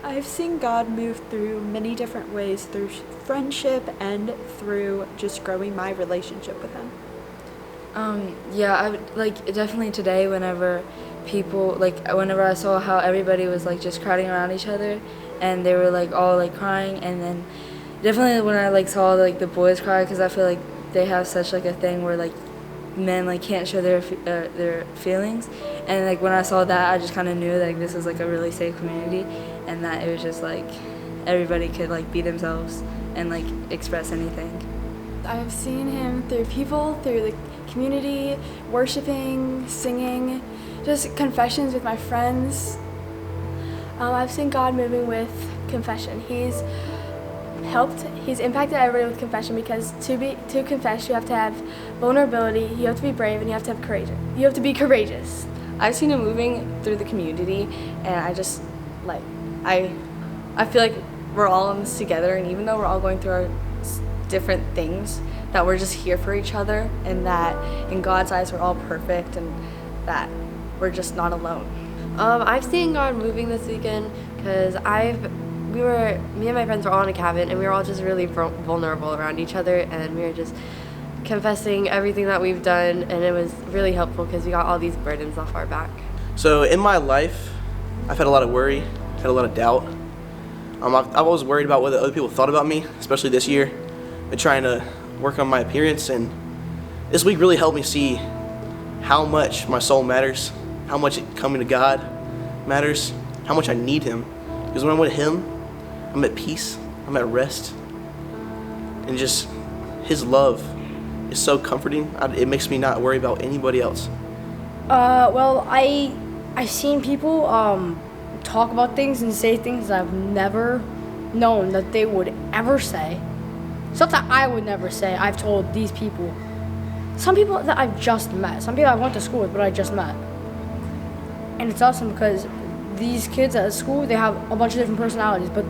I've seen God move through many different ways, through friendship and through just growing my relationship with Him. Yeah, I would, definitely today whenever I saw how everybody was just crowding around each other and they were all crying, and then definitely when I saw the boys cry, because I feel like they have such a thing where men can't show their feelings, and when I saw that, I just kind of knew that this was a really safe community, and that it was just everybody could be themselves and express anything. I've seen Him through people, through the community, worshiping, singing, just confessions with my friends. I've seen God moving with confession. He's impacted everybody with confession, because to confess you have to have vulnerability, you have to be brave, and you have to have courage. You have to be courageous. I've seen Him moving through the community, and I just I feel like we're all in this together, and even though we're all going through our different things, that we're just here for each other, and that in God's eyes we're all perfect, and that we're just not alone. I've seen God moving this weekend because me and my friends were all in a cabin, and we were all just really vulnerable around each other, and we were just confessing everything that we've done, and it was really helpful because we got all these burdens off our back. So in my life, I've had a lot of worry, had a lot of doubt. I've always worried about what other people thought about me, especially this year. Been trying to work on my appearance, and this week really helped me see how much my soul matters, how much coming to God matters, how much I need Him. Because when I'm with Him, I'm at peace, I'm at rest, and just His love is so comforting. It makes me not worry about anybody else. I've seen people talk about things and say things that I've never known that they would ever say. Stuff that I would never say, I've told these people. Some people that I've just met, some people I went to school with, but I just met. And it's awesome because these kids at school, they have a bunch of different personalities, but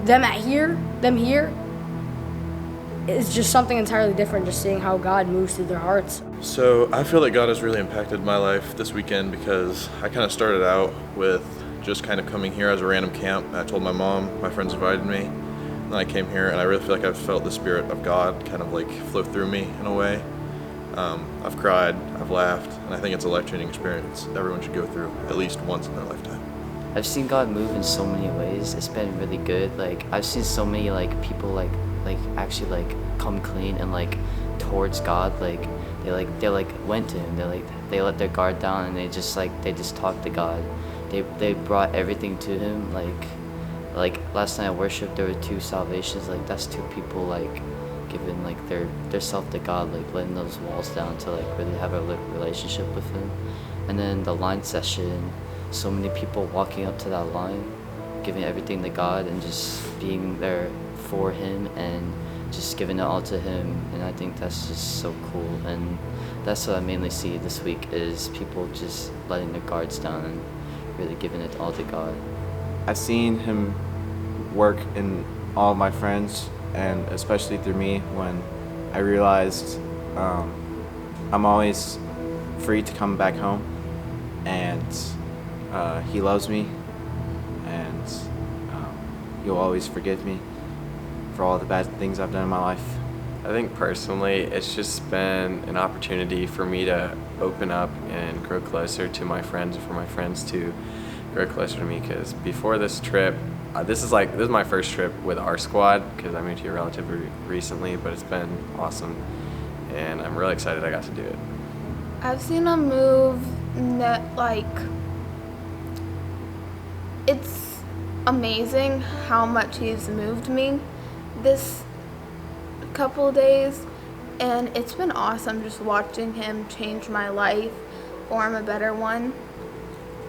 them here, is just something entirely different, just seeing how God moves through their hearts. So I feel that God has really impacted my life this weekend, because I kind of started out with just kind of coming here as a random camp. I told my mom, my friends invited me, and then I came here, and I really feel like I've felt the Spirit of God kind of flow through me in a way. I've cried, I've laughed, and I think it's a life-changing experience everyone should go through at least once in their lifetime. I've seen God move in so many ways. It's been really good. I've seen so many people actually come clean and towards God. They went to Him. They let their guard down, and they just talked to God. They brought everything to Him. Last night at worship, there were 2 salvations. That's 2 people giving their self to God, letting those walls down to really have a relationship with Him. And then the line session, so many people walking up to that line, giving everything to God and just being there for Him and just giving it all to Him. And I think that's just so cool, and that's what I mainly see this week, is people just letting their guards down and really giving it all to God. I've seen Him work in all of my friends, and especially through me, when I realized I'm always free to come back home, and He loves me, and He'll always forgive me for all the bad things I've done in my life. I think personally, it's just been an opportunity for me to open up and grow closer to my friends, and for my friends to grow closer to me. Because before this trip, this is my first trip with our squad, because I moved here relatively recently, but it's been awesome, and I'm really excited I got to do it. I've seen Him move, it's amazing how much He's moved me this couple of days, and it's been awesome just watching Him change my life, form a better one.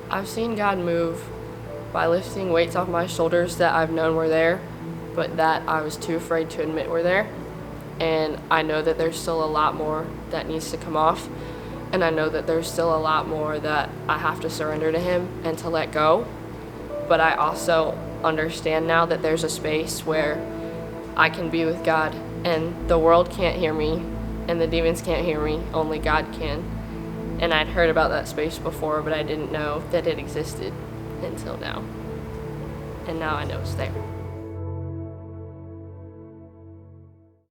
I've seen God move by lifting weights off my shoulders that I've known were there, but that I was too afraid to admit were there. And I know that there's still a lot more that needs to come off, and I know that there's still a lot more that I have to surrender to Him and to let go. But I also understand now that there's a space where I can be with God, and the world can't hear me, and the demons can't hear me, only God can. And I'd heard about that space before, but I didn't know that it existed until now. and now I know it's there.